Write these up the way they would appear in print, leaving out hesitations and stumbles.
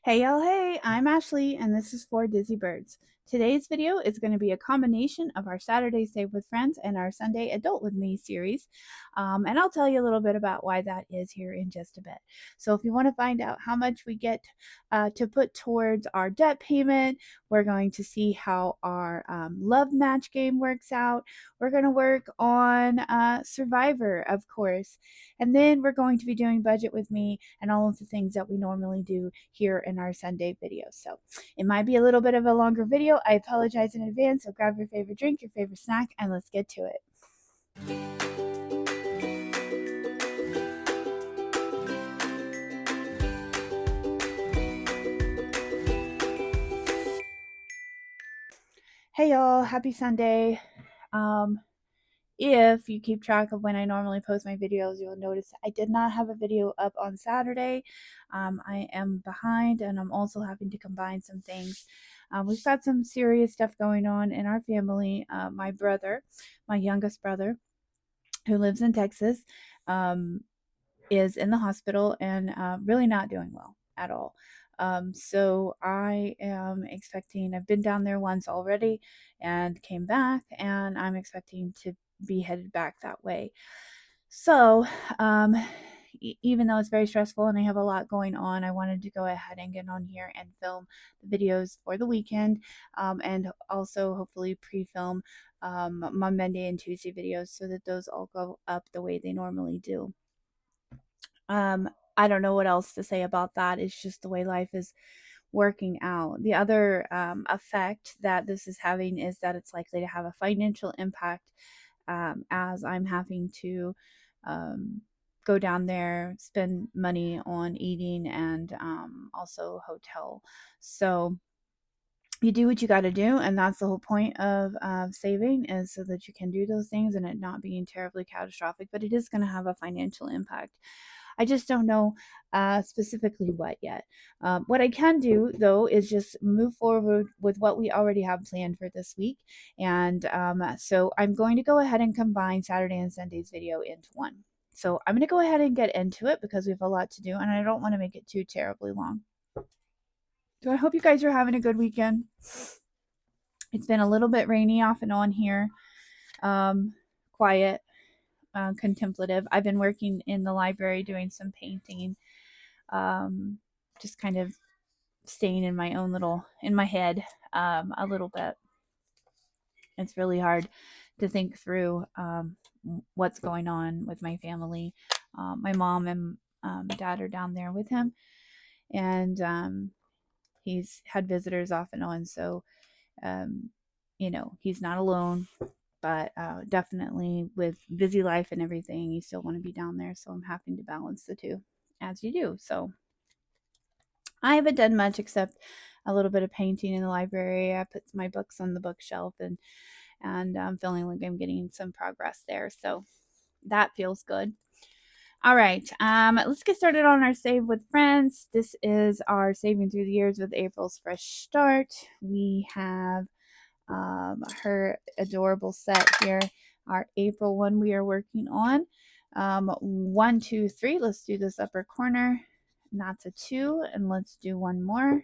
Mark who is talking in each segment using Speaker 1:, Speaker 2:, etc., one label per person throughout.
Speaker 1: Hey y'all, hey, I'm Ashley and this is for Dizzy Birds. Today's video is going to be a combination of our Saturday Save with Friends and our Sunday Adult with Me series. And I'll tell you a little bit about why that is here in just a bit. So if you want to find out how much we get to put towards our debt payment, we're going to see how our love match game works out. We're going to work on Survivor, of course. And then we're going to be doing Budget with Me and all of the things that we normally do here in our Sunday videos. So it might be a little bit of a longer video. I apologize in advance. So grab your favorite drink, your favorite snack, and let's get to it. Hey y'all, happy Sunday. If you keep track of when I normally post my videos, you'll notice I did not have a video up on Saturday. I am behind and I'm also having to combine some things. We've got some serious stuff going on in our family. My brother, my youngest brother, who lives in Texas, is in the hospital and really not doing well at all. So I am expecting, I've been down there once already and came back, and I'm expecting to be headed back that way. So, even though it's very stressful and I have a lot going on, I wanted to go ahead and get on here and film the videos for the weekend, and also hopefully pre-film my Monday and Tuesday videos so that those all go up the way they normally do. I don't know what else to say about that. It's just the way life is working out. The other effect that this is having is that it's likely to have a financial impact, as I'm having to go down there, spend money on eating and also hotel. So you do what you got to do, and that's the whole point of saving, is so that you can do those things and it not being terribly catastrophic. But it is going to have a financial impact. I just don't know specifically what yet. What I can do, though, is just move forward with what we already have planned for this week. And so I'm going to go ahead and combine Saturday and Sunday's video into one. So I'm going to go ahead and get into it because we have a lot to do and I don't want to make it too terribly long. So I hope you guys are having a good weekend. It's been a little bit rainy off and on here. Quiet. Contemplative. I've been working in the library doing some painting, just kind of staying in my own in my head a little bit. It's really hard to think through what's going on with my family. My mom and dad are down there with him, and he's had visitors off and on, so he's not alone. But definitely with busy life and everything, you still want to be down there. So I'm having to balance the two, as you do. So I haven't done much except a little bit of painting in the library. I put my books on the bookshelf, and I'm feeling like I'm getting some progress there. So that feels good. All right, let's get started on our Save with Friends. This is our Saving Through the Years with April's Fresh Start. We have her adorable set here, our April one we are working on. 1, 2, 3. Let's do this upper corner. And that's a 2, and let's do one more.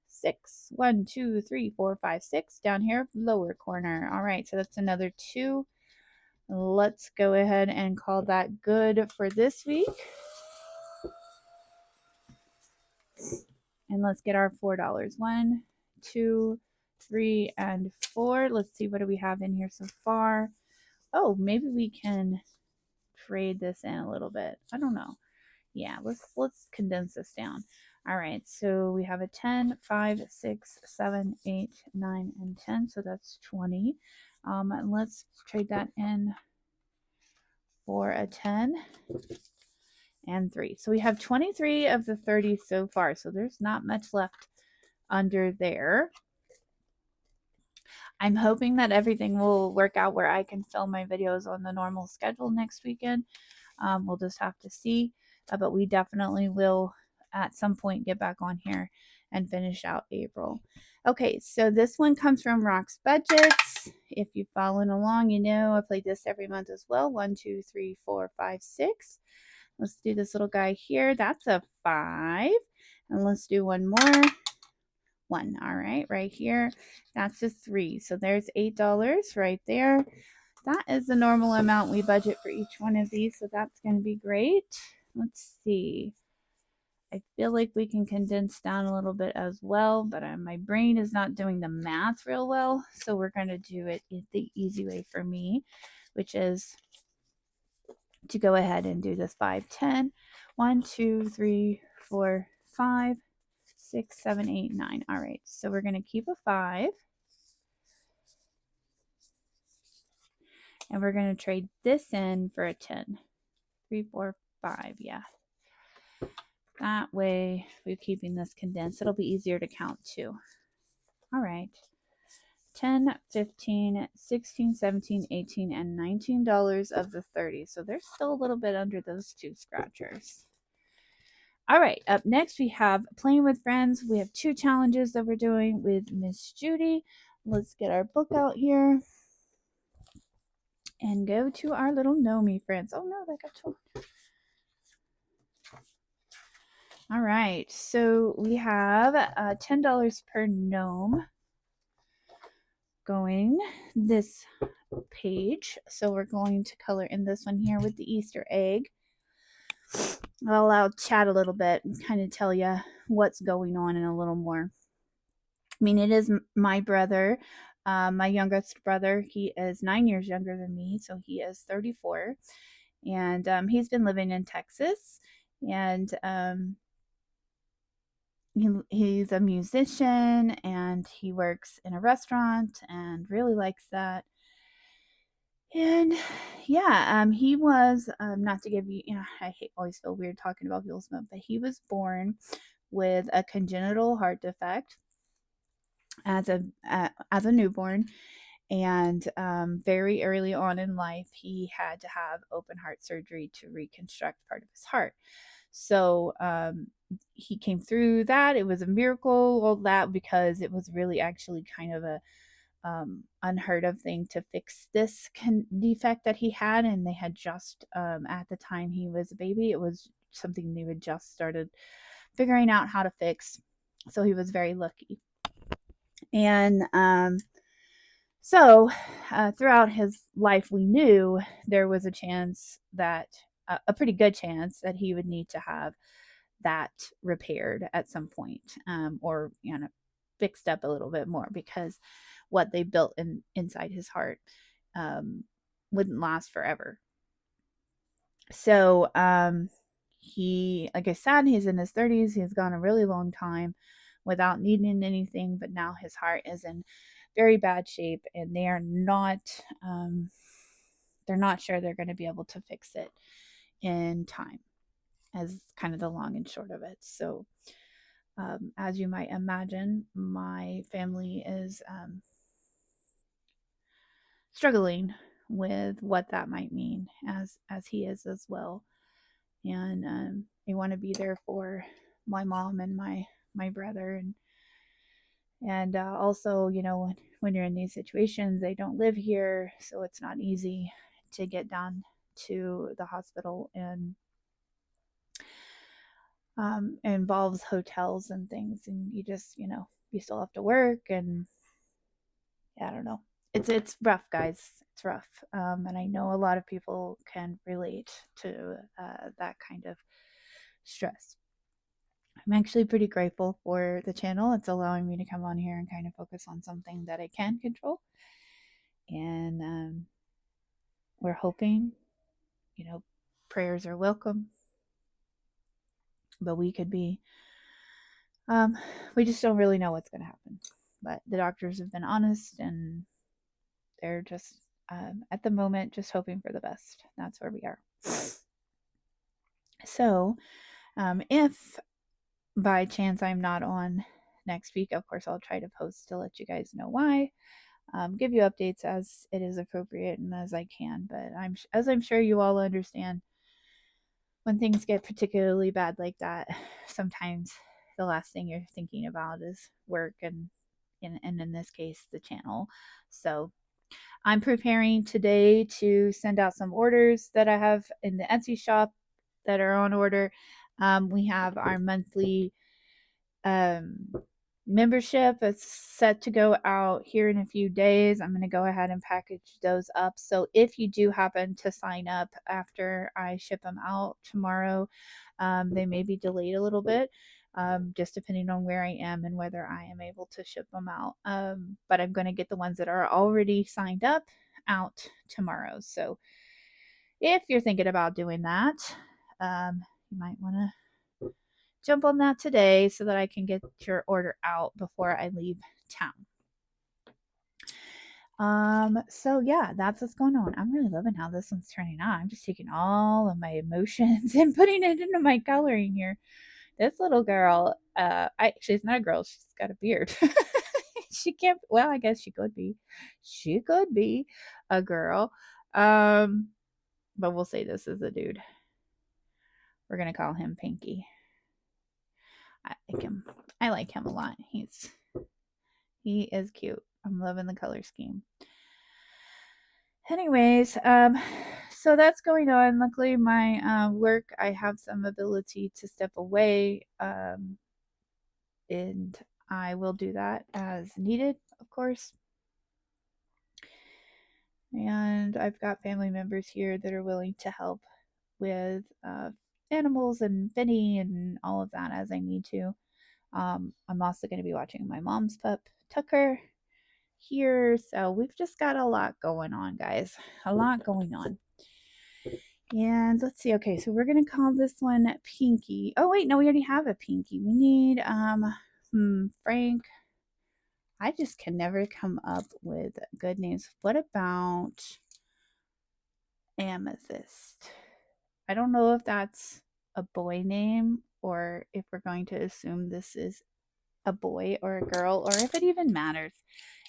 Speaker 1: 6. 1, 2, 3, 4, 5, 6. Down here, lower corner. All right, so that's another 2. Let's go ahead and call that good for this week. And let's get our $4. 1, 2, 3, and 4. Let's see, what do we have in here so far? Oh, maybe we can trade this in a little bit. I don't know. Yeah, let's condense this down. All right, so we have a 10, 5, 6, 7, 8, 9, and 10. So that's 20. And let's trade that in for a 10 and 3. So we have 23 of the 30 so far. So there's not much left under there. I'm hoping that everything will work out where I can film my videos on the normal schedule next weekend. We'll just have to see, but we definitely will at some point get back on here and finish out April. Okay, so this one comes from Rock's Budgets. If you've followed along, you know I play this every month as well. 1, 2, 3, 4, 5, 6. Let's do this little guy here. That's a 5. And let's do one more. 1. All right here. That's a 3. So there's $8 right there. That is the normal amount we budget for each one of these. So that's going to be great. Let's see. I feel like we can condense down a little bit as well, but my brain is not doing the math real well. So we're going to do it the easy way for me, which is to go ahead and do this 5, 10. 1, 2, 3, 4, 5, 6, 7, 8, 9. All right, so we're going to keep a 5. And we're going to trade this in for a 10. 3, 4, 5, yeah. That way, we're keeping this condensed. It'll be easier to count too. All right. 10, 15, 16, 17, 18, and $19 of the 30. So there's still a little bit under those 2 scratchers. All right, up next we have Playing with Friends. We have 2 challenges that we're doing with Miss Judy. Let's get our book out here and go to our little Nomi friends. Oh no, that got torn. All right, so we have $10 per gnome going this page. So we're going to color in this one here with the Easter egg. I'll chat a little bit and kind of tell you what's going on in a little more. I mean, it is my brother, my youngest brother. He is 9 years younger than me, so he is 34. And he's been living in Texas. And he's a musician, and he works in a restaurant and really likes that. And yeah, he was, not to give you, I always feel weird talking about people's smoke, but he was born with a congenital heart defect as a newborn. And very early on in life, he had to have open heart surgery to reconstruct part of his heart. So he came through that. It was a miracle, all that, because it was really actually kind of a unheard of thing to fix this defect that he had. And they had just, at the time he was a baby, it was something they had just started figuring out how to fix. So he was very lucky. And so throughout his life, we knew there was a chance that, a pretty good chance that he would need to have that repaired at some point, or fixed up a little bit more, because what they built inside his heart wouldn't last forever. So he, like I said, he's in his 30s. He's gone a really long time without needing anything, but now his heart is in very bad shape, and they're not sure they're going to be able to fix it in time, as kind of the long and short of it. So as you might imagine, my family is struggling with what that might mean, as he is as well. And I want to be there for my mom and my brother, and also, when you're in these situations, they don't live here, so it's not easy to get down to the hospital, and it involves hotels and things, and you just, you still have to work, and I don't know. It's rough, guys. It's rough, and I know a lot of people can relate to that kind of stress. I'm actually pretty grateful for the channel. It's allowing me to come on here and kind of focus on something that I can control. And we're hoping, prayers are welcome, but we just don't really know what's going to happen. But the doctors have been honest, and they're just, at the moment, just hoping for the best. That's where we are. So if by chance I'm not on next week, of course I'll try to post to let you guys know why. Give you updates as it is appropriate and as I can. But as I'm sure you all understand, when things get particularly bad like that, sometimes the last thing you're thinking about is work, and in this case, the channel. So I'm preparing today to send out some orders that I have in the Etsy shop that are on order. We have our monthly um, membership. It's set to go out here in a few days. I'm going to go ahead and package those up. So if you do happen to sign up after I ship them out tomorrow, they may be delayed a little bit. Just depending on where I am and whether I am able to ship them out. But I'm going to get the ones that are already signed up out tomorrow. So if you're thinking about doing that, you might want to jump on that today so that I can get your order out before I leave town. So yeah, that's what's going on. I'm really loving how this one's turning out. I'm just taking all of my emotions and putting it into my coloring here. This little girl, she's not a girl, she's got a beard. She can't, well, I guess she could be. She could be a girl. But we'll say this is a dude. We're gonna call him Pinky. I like him. I like him a lot. He is cute. I'm loving the color scheme. Anyways, so that's going on. Luckily, my work, I have some ability to step away, and I will do that as needed, of course. And I've got family members here that are willing to help with animals and Finny and all of that as I need to. I'm also going to be watching my mom's pup, Tucker, here. So we've just got a lot going on, guys. A lot going on. And let's see. Okay, so we're going to call this one Pinky. Oh, wait, no, we already have a Pinky. We need Frank. I just can never come up with good names. What about Amethyst? I don't know if that's a boy name or if we're going to assume this is a boy or a girl or if it even matters.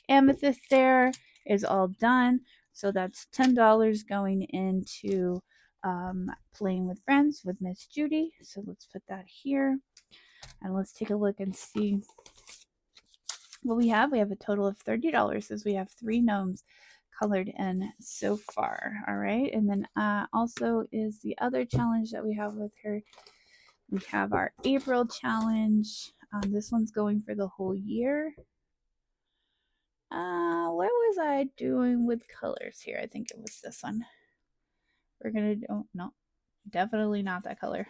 Speaker 1: Amethyst there is all done. So that's $10 going into playing with friends with Miss Judy. So let's put that here. And let's take a look and see what we have. We have a total of $30 as we have 3 gnomes colored in so far. All right. And then also is the other challenge that we have with her. We have our April challenge. This one's going for the whole year. What was I doing with colors here? I think it was this one. We're gonna do, oh, no, definitely not that color.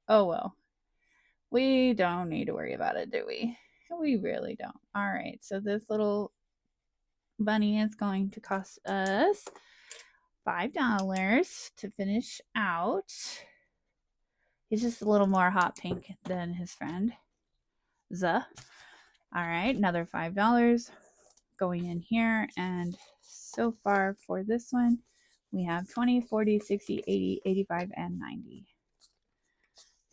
Speaker 1: Oh well. We don't need to worry about it, do we? We really don't. All right, so this little bunny is going to cost us $5 to finish out. He's just a little more hot pink than his friend. All right, another $5 going in here. And so far for this one, we have 20, 40, 60, 80, 85, and 90.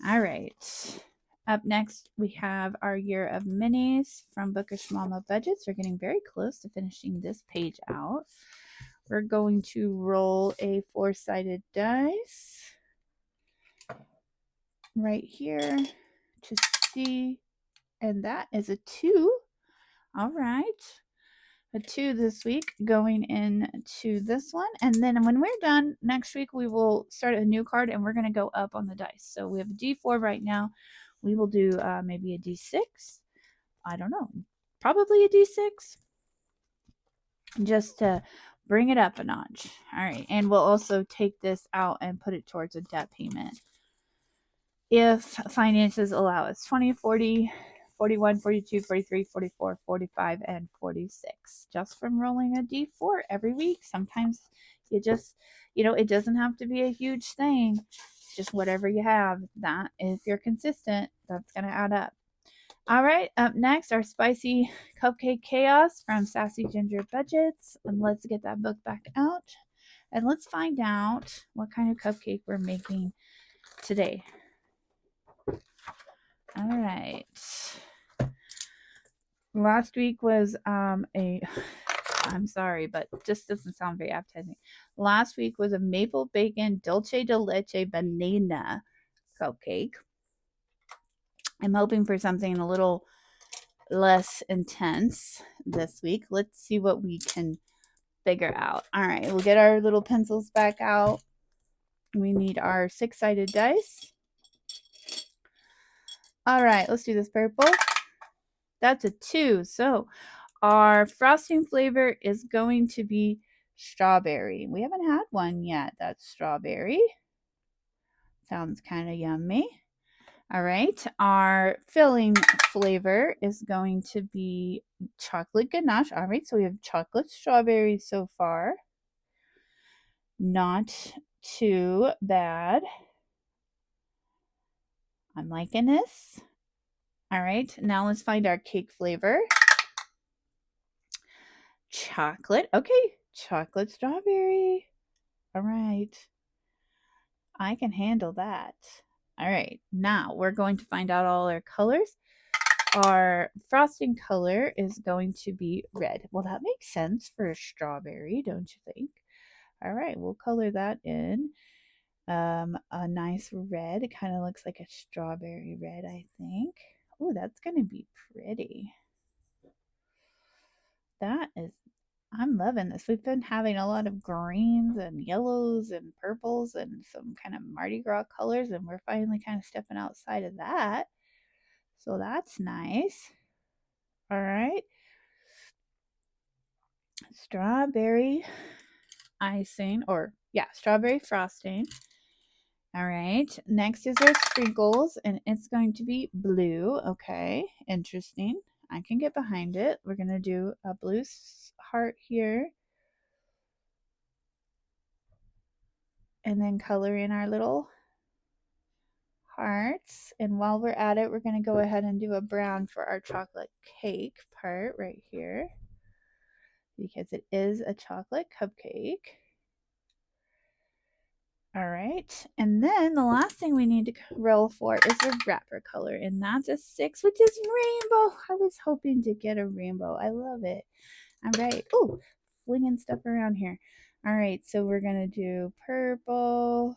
Speaker 1: All right. Up next, we have our Year of Minis from Bookish Mama Budgets. We're getting very close to finishing this page out. We're going to roll a 4-sided dice right here to see. And that is a 2. All right. A 2 this week going into this one. And then when we're done next week, we will start a new card and we're going to go up on the dice. So we have a D4 right now. We will do maybe a D6. I don't know. Probably a D6. Just to bring it up a notch. All right. And we'll also take this out and put it towards a debt payment if finances allow us. 20, 40, 41, 42, 43, 44, 45, and 46. Just from rolling a D4 every week. Sometimes you just, it doesn't have to be a huge thing. Just whatever you have. That, if you're consistent, that's going to add up. All right, up next, our spicy cupcake chaos from Sassy Ginger Budgets. And let's get that book back out. And let's find out what kind of cupcake we're making today. All right. Last week was I'm sorry, but just doesn't sound very appetizing. Last week was a maple bacon dulce de leche banana cupcake. I'm hoping for something a little less intense this week. Let's see what we can figure out. All right, we'll get our little pencils back out. We need our 6-sided dice. All right, let's do this purple. That's a 2. So our frosting flavor is going to be strawberry. We haven't had one yet. That's strawberry. Sounds kind of yummy. All right, our filling flavor is going to be chocolate ganache. All right, so we have chocolate strawberry so far. Not too bad. I'm liking this. All right, now let's find our cake flavor. Chocolate. Okay, chocolate strawberry. All right. I can handle that. All right, now we're going to find out all our colors. Our frosting color is going to be red. Well, that makes sense for a strawberry, don't you think? All right, we'll color that in a nice red. It kind of looks like a strawberry red, I think. Oh, that's going to be pretty. I'm loving this. We've been having a lot of greens and yellows and purples and some kind of Mardi Gras colors, and we're finally kind of stepping outside of that. So that's nice. All right. Strawberry icing, or yeah, strawberry frosting. All right. Next is our sprinkles, and it's going to be blue. Okay. Interesting. I can get behind it. We're going to do a blue heart here. And then color in our little hearts. And while we're at it, we're going to go ahead and do a brown for our chocolate cake part right here, because it is a chocolate cupcake. All right, and then the last thing we need to roll for is the wrapper color, and that's a 6, which is rainbow. I was hoping to get a rainbow. I love it. All right. Oh, flinging stuff around here. All right, so we're going to do purple.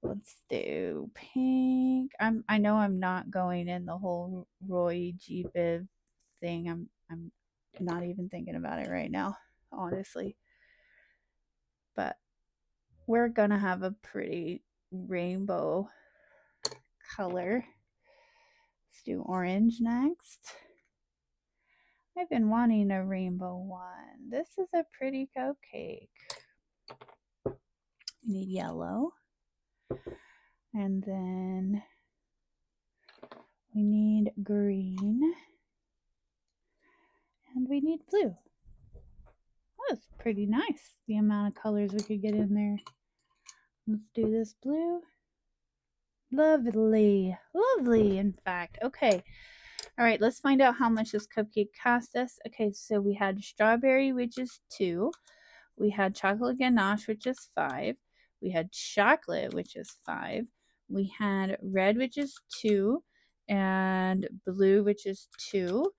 Speaker 1: Let's do pink. I know I'm not going in the whole Roy G. Biv thing. I'm not even thinking about it right now, honestly. But we're gonna have a pretty rainbow color. Let's do orange next. I've been wanting a rainbow one. This is a pretty cupcake. We need yellow. And then we need green. And we need blue. That's pretty nice, the amount of colors we could get in there. Let's do this blue. Lovely. Lovely, in fact. Okay. All right, let's find out how much this cupcake cost us. Okay, so we had strawberry, which is 2. We had chocolate ganache, which is 5. We had chocolate, which is 5. We had red, which is 2. And blue, which is 2.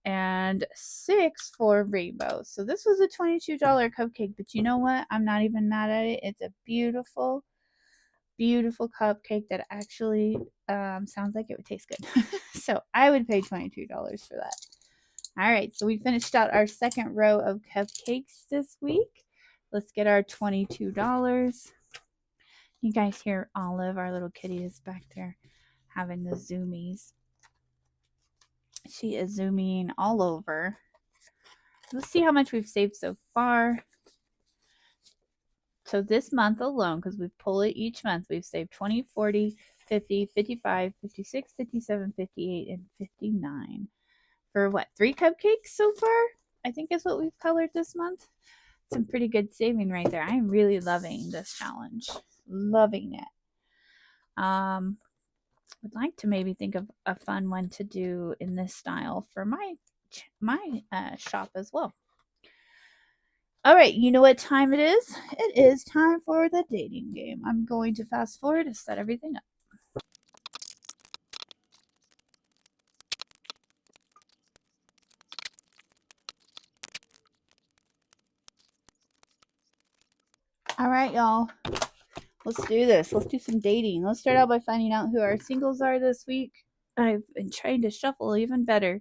Speaker 1: And 6 for rainbow. So this was a $22 cupcake, but you know what? I'm not even mad at it. It's a beautiful, beautiful cupcake that actually sounds like it would taste good. So I would pay $22 for that. All right, so we finished out our second row of cupcakes this week. Let's get our $22. You guys hear Olive, our little kitty, is back there having the zoomies. She is zooming all over. Let's see how much we've saved so far. So this month alone, because we pull it each month, we've saved 20, 40, 50, 55, 56, 57, 58, and 59. For what, 3 cupcakes so far? I think is what we've colored this month. Some pretty good saving right there. I'm really loving this challenge. Loving it. Would like to maybe think of a fun one to do in this style for my shop as well. All right, you know what time it is? It is time for the dating game. I'm going to fast forward to set everything up. All right, y'all. Let's do this. Let's do some dating. Let's start out by finding out who our singles are this week. I've been trying to shuffle even better.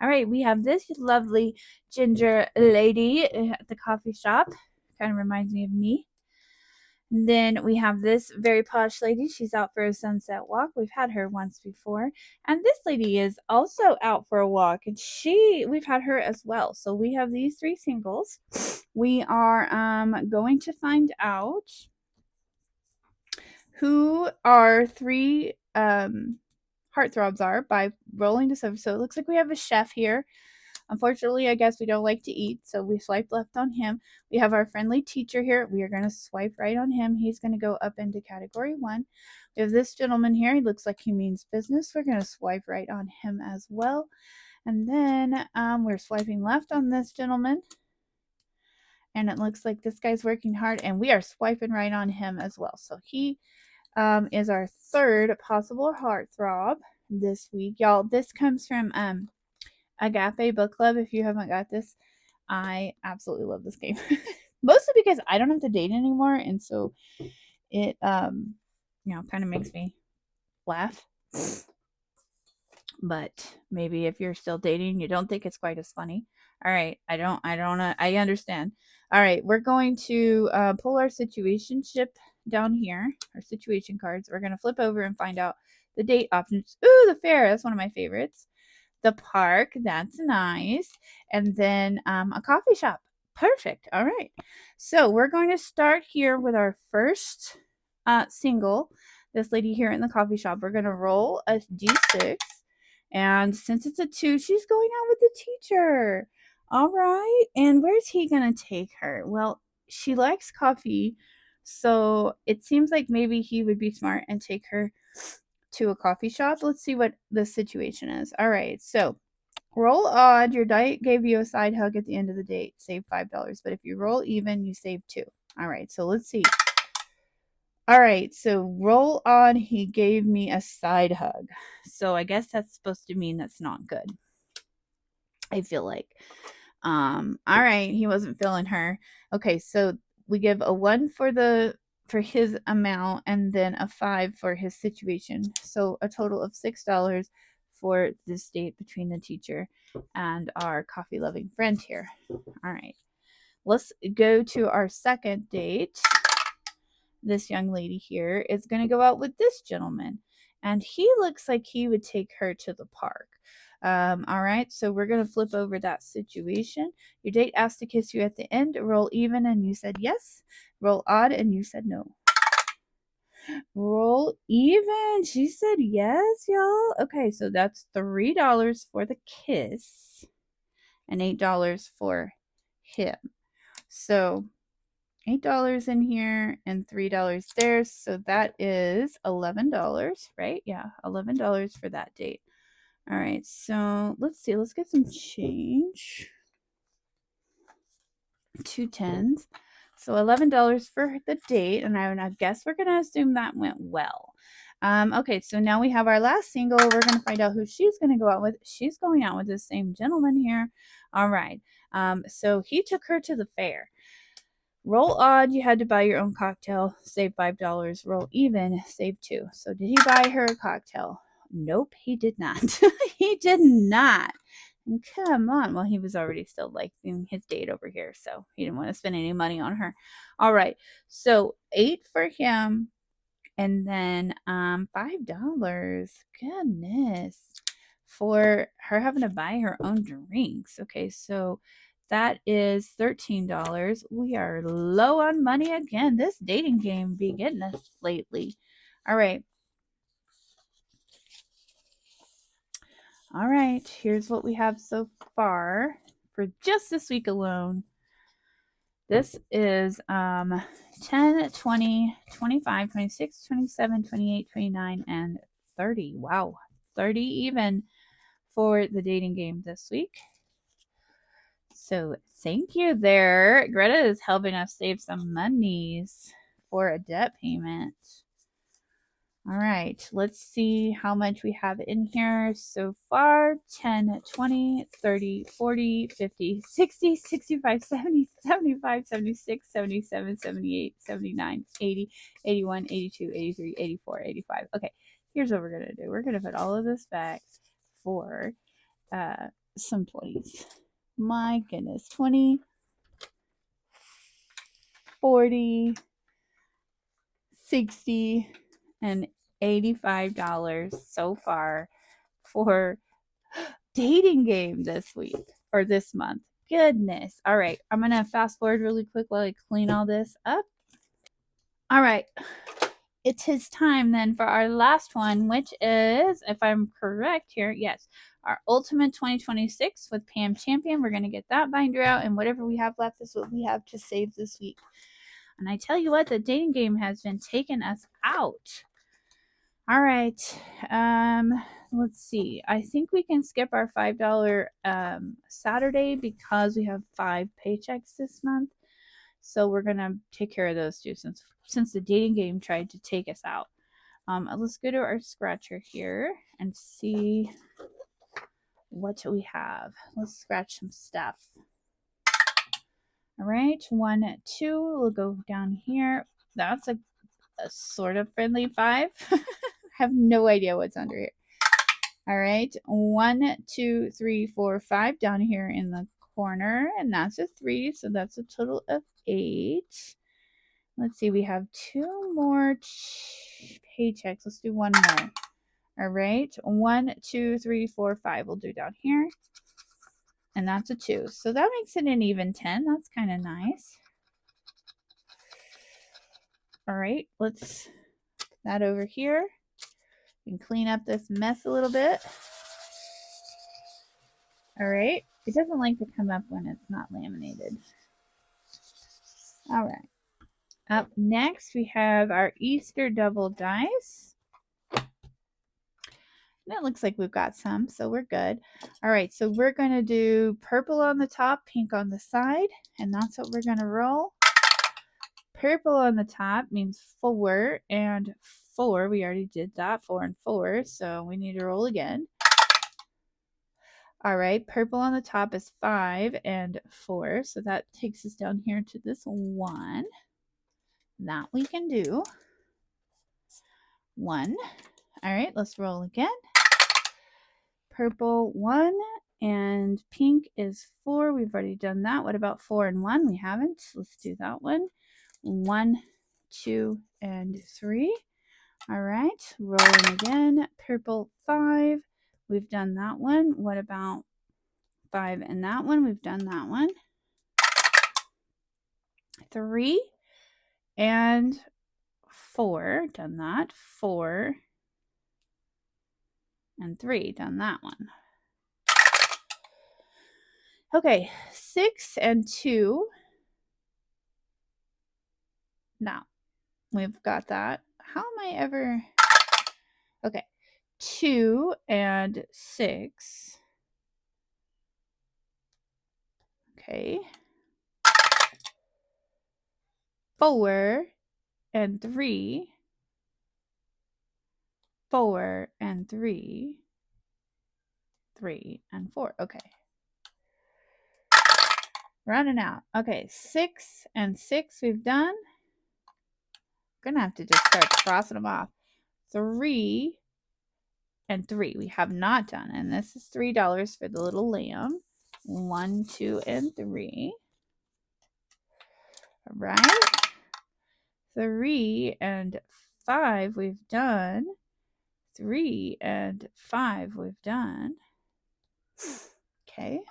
Speaker 1: All right, we have this lovely ginger lady at the coffee shop. Kind of reminds me of me. Then we have this very posh lady. She's out for a sunset walk. We've had her once before. And this lady is also out for a walk, and we've had her as well. So we have these three singles. We are going to find out who our three heartthrobs are by rolling this over. So it looks like we have a chef here. Unfortunately, I guess we don't like to eat, so we swipe left on him. We have our friendly teacher here. We are going to swipe right on him. He's going to go up into category 1. We have this gentleman here. He looks like he means business. We're going to swipe right on him as well. And then we're swiping left on this gentleman. And it looks like this guy's working hard, and we are swiping right on him as well. So he is our third possible heartthrob this week. Y'all, this comes from Agape Book Club. If you haven't got this, I absolutely love this game. Mostly because I don't have to date anymore, and so it kind of makes me laugh. But maybe if you're still dating, you don't think it's quite as funny. All right, I understand. All right, we're going to pull our situationship down here, our situation cards. We're going to flip over and find out the date options. Ooh, the fair, that's one of my favorites. The park, that's nice. And then a coffee shop. Perfect. All right. So we're going to start here with our first single. This lady here in the coffee shop. We're going to roll a d6. And since it's a 2, she's going out with the teacher. All right. And where's he going to take her? Well, she likes coffee. So it seems like maybe he would be smart and take her to a coffee shop. Let's see what the situation is. All right, so roll odd. Your date gave you a side hug at the end of the date. Save $5. But if you roll even, you save 2. All right, so let's see. All right, so roll odd. He gave me a side hug. So I guess that's supposed to mean that's not good. I feel like. All right, he wasn't feeling her. Okay, so we give a 1 for his amount and then a 5 for his situation. So a total of $6 for this date between the teacher and our coffee loving friend here. All right. Let's go to our second date. This young lady here is going to go out with this gentleman, and he looks like he would take her to the park. All right, so we're going to flip over that situation. Your date asked to kiss you at the end. Roll even, and you said yes. Roll odd, and you said no. Roll even. She said yes, y'all. Okay, so that's $3 for the kiss and $8 for him. So $8 in here and $3 there. So that is $11, right? Yeah, $11 for that date. All right, so let's see. Let's get some change. 2 10s. So $11 for the date, and I guess we're gonna assume that went well. Okay, so now we have our last single. We're gonna find out who she's gonna go out with. She's going out with the same gentleman here. All right. So he took her to the fair. Roll odd, you had to buy your own cocktail, save $5. Roll even, save 2. So did he buy her a cocktail? Nope, he did not. He did not. Come on. Well, he was already still liking his date over here, so he didn't want to spend any money on her. All right. So 8 for him, and then $5. Goodness. For her having to buy her own drinks. Okay, so that is $13. We are low on money again. This dating game be getting us lately. All right. All right, here's what we have so far for just this week alone. This is 10, 20, 25, 26, 27, 28, 29, and 30. Wow, 30 even for the dating game this week. So thank you there. Greta is helping us save some monies for a debt payment. All right, let's see how much we have in here so far. 10, 20, 30, 40, 50, 60, 65, 70, 75, 76, 77, 78, 79, 80, 81, 82, 83, 84, 85. Okay, here's what we're going to do. We're going to put all of this back for some 20s. My goodness, 20, 40, $60 and $85 so far for dating game this week or this month. Goodness. All right. I'm going to fast forward really quick while I clean all this up. All right. It is time then for our last one, which is, if I'm correct here, yes, our Ultimate 2026 with Pam Champion. We're going to get that binder out, and whatever we have left is what we have to save this week. And I tell you what, the dating game has been taking us out. All right. Let's see. I think we can skip our $5 Saturday because we have 5 paychecks this month. So we're gonna take care of those two since the dating game tried to take us out. Let's go to our scratcher here and see what we have. Let's scratch some stuff. All right, 1, 2. We'll go down here. That's a sort of friendly 5. I have no idea what's under here. All right, 1, 2, 3, 4, 5 down here in the corner, and that's a 3, so that's a total of 8. Let's see, we have 2 more paychecks. Let's do 1 more. All right, 1, 2, 3, 4, 5. We'll do down here, and that's a 2. So that makes it an even 10. That's kind of nice. All right, let's that over here. We can clean up this mess a little bit. All right, it doesn't like to come up when it's not laminated. All right, up next we have our Easter double dice. And it looks like we've got some, so we're good. All right, so we're going to do purple on the top, pink on the side, and that's what we're going to roll. Purple on the top means 4 and 4. We already did that, 4 and 4, so we need to roll again. All right, purple on the top is 5 and 4, so that takes us down here to this 1. That we can do. 1. All right, let's roll again. Purple 1 and pink is 4. We've already done that. What about 4 and 1? We haven't. Let's do that one. 1, 2, and 3. All right, rolling again. Purple 5. We've done that one. What about 5 and that one? We've done that one. 3 and 4. Done that. 4 and 3. Done that one. Okay, 6 and 2. Now, we've got that. How am I ever... Okay, 2 and 6. Okay. 4 and 3. 4 and 3. 3 and 4. Okay. Running out. Okay, 6 and 6 we've done. Gonna have to just start crossing them off. 3 and 3 we have not done, and this is $3 for the little lamb. 1, 2, and 3. All right. 3 and 5 we've done. 3 and 5 we've done. Okay.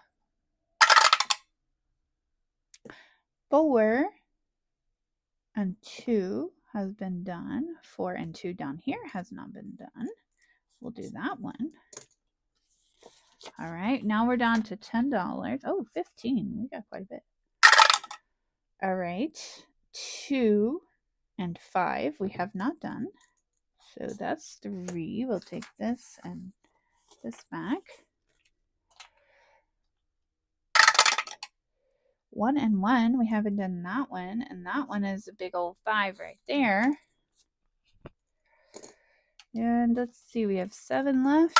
Speaker 1: 4 and 2 has been done. 4 and 2 down here has not been done. We'll do that one. All right, now we're down to $10. Oh, 15. We got quite a bit. All right, 2 and 5 we have not done. So that's 3. We'll take this and this back. 1 and 1, we haven't done that one, and that one is a big old 5 right there. And let's see, we have 7 left.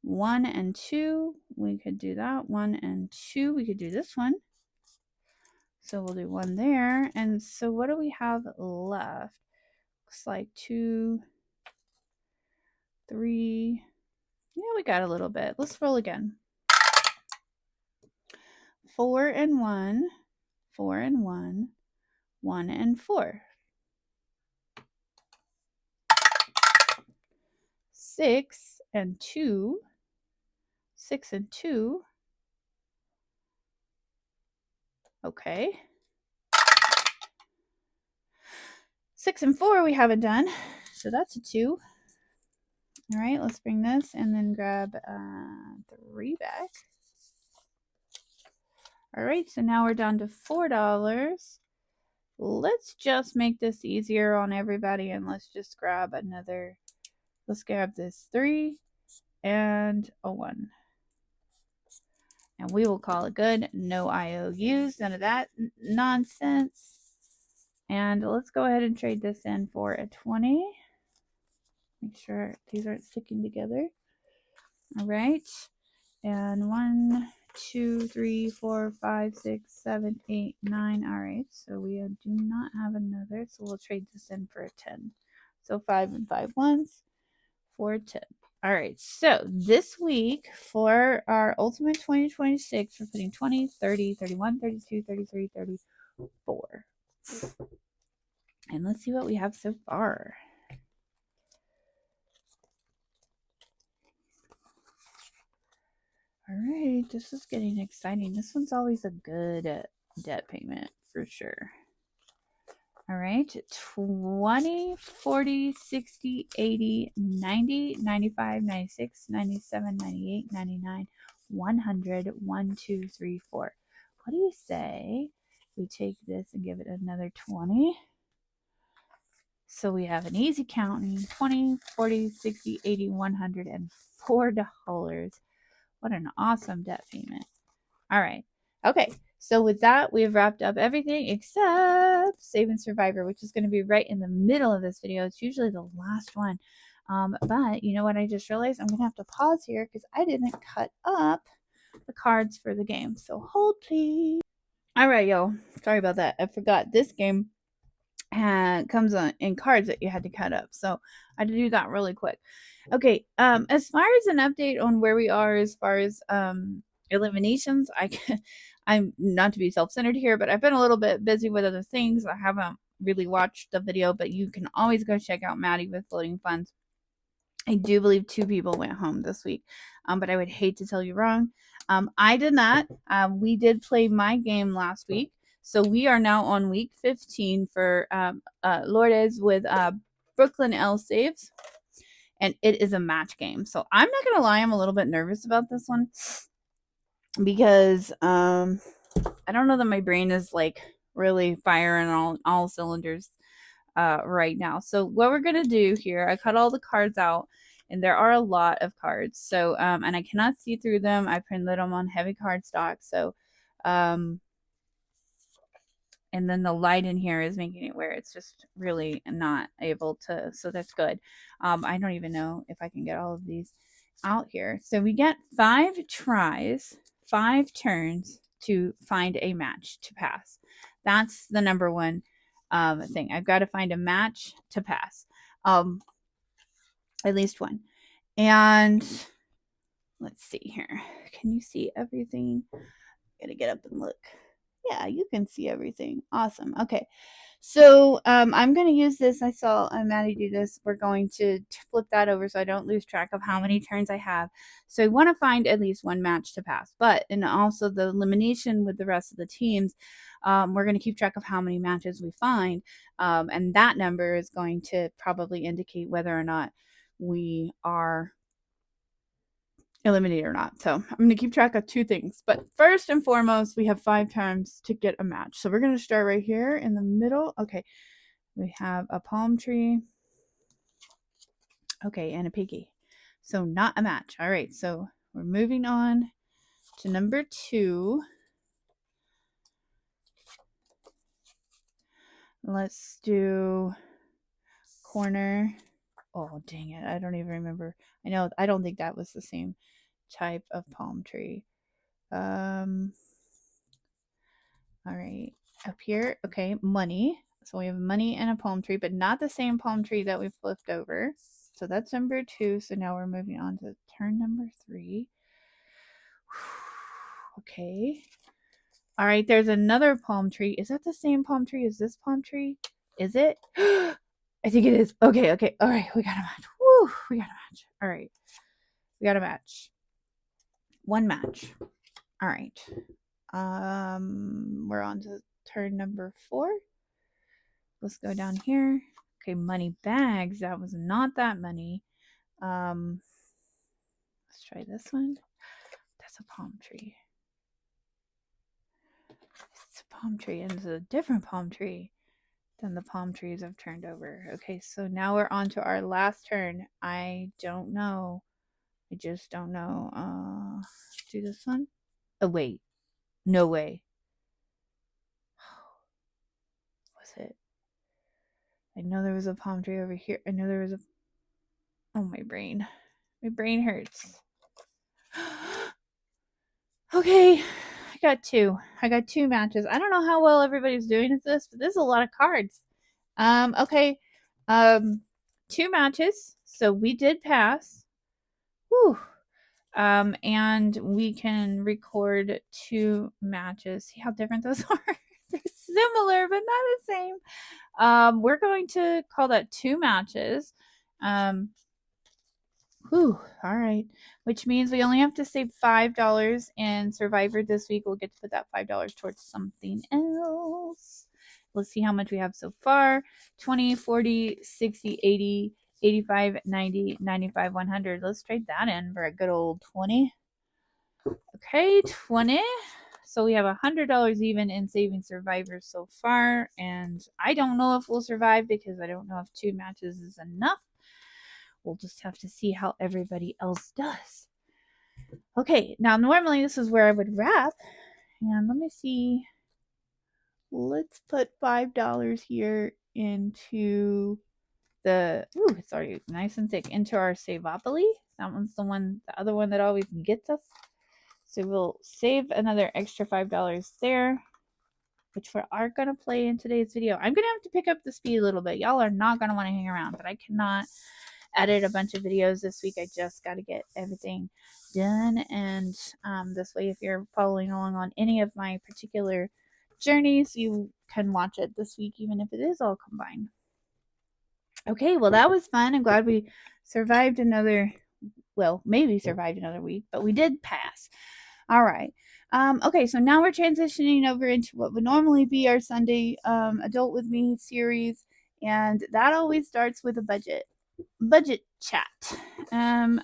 Speaker 1: 1 and 2, we could do that. 1 and 2, we could do this one. So we'll do 1 there. And so what do we have left? Looks like 2, 3. Yeah, we got a little bit. Let's roll again. 4 and 1, 4 and 1, 1 and 4. 6 and 2. 6 and 2. Okay. 6 and 4 we haven't done. So that's a 2. All right, let's bring this and then grab 3 back. All right, so now we're down to $4. Let's just make this easier on everybody and let's just grab another. Let's grab this 3 and a 1. And we will call it good. No IOUs, none of that nonsense. And let's go ahead and trade this in for a 20. Make sure these aren't sticking together. All right. And 1, 2, 3, 4, 5, 6, 7, 8, 9. All right. So we do not have another. So we'll trade this in for a 10. So 5 and 5 ones for 10. All right. So this week for our Ultimate 2026, we're putting 20, 30, 31, 32, 33, 34. And let's see what we have so far. All right, this is getting exciting. This one's always a good debt payment for sure. All right, 20, 40, 60, 80, 90, 95, 96, 97, 98, 99, 100, 1, 2, 3, 4. What do you say we take this and give it another 20? So we have an easy counting, 20, 40, 60, 80, 100, and $4. What an awesome debt payment. All right. Okay. So with that, we've wrapped up everything except Save and Survivor, which is going to be right in the middle of this video. It's usually the last one. But you know what I just realized? I'm going to have to pause here because I didn't cut up the cards for the game. So hold, please. All right, y'all. Sorry about that. I forgot this game comes in cards that you had to cut up. So I had to do that really quick. Okay, as far as an update on where we are as far as eliminations, I'm not to be self-centered here, but I've been a little bit busy with other things. I haven't really watched the video, but you can always go check out Maddie with Floating Funds. I do believe 2 people went home this week, but I would hate to tell you wrong. I did not. We did play my game last week. So we are now on week 15 for Lourdes with Brooklyn L saves. And it is a match game. So I'm not going to lie, I'm a little bit nervous about this one. Because I don't know that my brain is like really firing all cylinders right now. So what we're going to do here, I cut all the cards out. And there are a lot of cards. So, and I cannot see through them. I printed them on heavy cardstock. So, and then the light in here is making it where it's just really not able to, so that's good. I don't even know if I can get all of these out here. So we get 5 tries, 5 turns to find a match to pass. That's the number one thing. I've got to find a match to pass. At least one. And let's see here. Can you see everything? Gotta get up and look. Yeah, you can see everything. Awesome. Okay. So I'm going to use this. I saw Maddie do this. We're going to flip that over so I don't lose track of how many turns I have. So I want to find at least one match to pass. But, and also the elimination with the rest of the teams, we're going to keep track of how many matches we find. And that number is going to probably indicate whether or not we are eliminated or not. So I'm going to keep track of 2 things. But first and foremost, we have 5 times to get a match. So we're going to start right here in the middle. Okay. We have a palm tree. Okay. And a piggy. So not a match. All right. So we're moving on to number 2. Let's do corner. Oh, dang it. I don't even remember. I don't think that was the same type of palm tree. All right, up here, okay, money. So we have money and a palm tree, but not the same palm tree that we flipped over. So that's number 2. So now we're moving on to turn number 3. Okay. All right, there's another palm tree. Is that the same palm tree as this palm tree? Is it? I think it is. Okay. All right, we got a match. Whew, we got a match. All right. We got a match. One match. All right. We're on to turn number 4. Let's go down here. Okay, money bags. That was not that many. Let's try this one. That's a palm tree. It's a palm tree, and it's a different palm tree than the palm trees I've turned over. Okay, so now we're on to our last turn. I don't know. I just don't know. Let's do this one. Oh, wait. No way. Was it? I know there was a palm tree over here. I know there was a... Oh, my brain. My brain hurts. Okay. I got 2. I got 2 matches. I don't know how well everybody's doing at this, but this is a lot of cards. Okay. 2 matches. So we did pass. Whew. And we can record 2 matches. See how different those are? They're similar, but not the same. We're going to call that 2 matches. Whew, all right. Which means we only have to save $5 in Survivor this week. We'll get to put that $5 towards something else. Let's see how much we have so far. 20, 40, 60, 80, 85, 90, 95, 100. Let's trade that in for a good old 20. Okay, 20. So we have $100 even in saving Survivor so far. And I don't know if we'll survive because I don't know if 2 matches is enough. We'll just have to see how everybody else does. Okay, now normally this is where I would wrap. And let me see. Let's put $5 here into the... Ooh, it's already nice and thick. Into our Savopoly. That one's the other one that always gets us. So we'll save another extra $5 there, which we are going to play in today's video. I'm going to have to pick up the speed a little bit. Y'all are not going to want to hang around, but I cannot edit a bunch of videos this week. I just got to get everything done. And this way, if you're following along on any of my particular journeys, you can watch it this week, even if it is all combined. Okay, well, that was fun. I'm glad we survived another, well, maybe survived another week, but we did pass. All right. Okay, so now we're transitioning over into what would normally be our Sunday Adult With Me series, and that always starts with a budget chat.